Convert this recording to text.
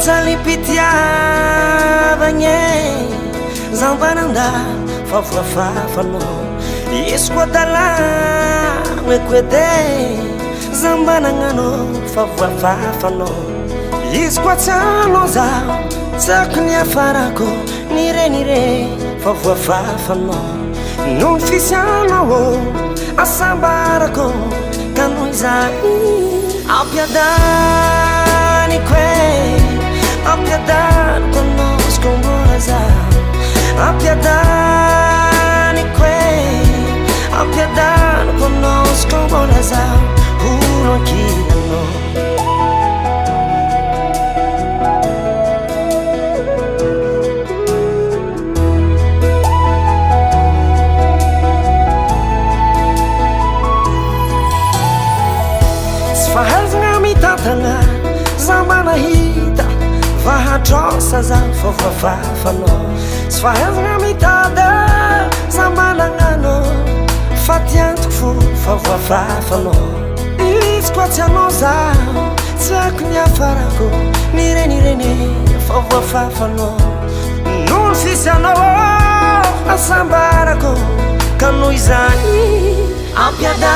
Salipitiavagne zambananda fafafafanô izy koa dalagna ekoede zambanananô fafafafanô izy koa tsanô zaho tsako ny afarako nire fafafafanô noho ny fisianao asambarako ka noho izany ampiadaniko ampiadaniko anosiko mbola zaho ampiadaniko ampiadaniko anosiko mbola zaho olo ankilanao tsy fahaizana mitantana zamanahita vahatrosa zaho fafafafanô tsy fahaizana mitada zamanagnanô fa tiantoko fo fafafafanô izy koa tsy anao zaho tsy ako ny afarako nirenirene fafafafanô noho ny fisianao asambarako ka noho izany ampiada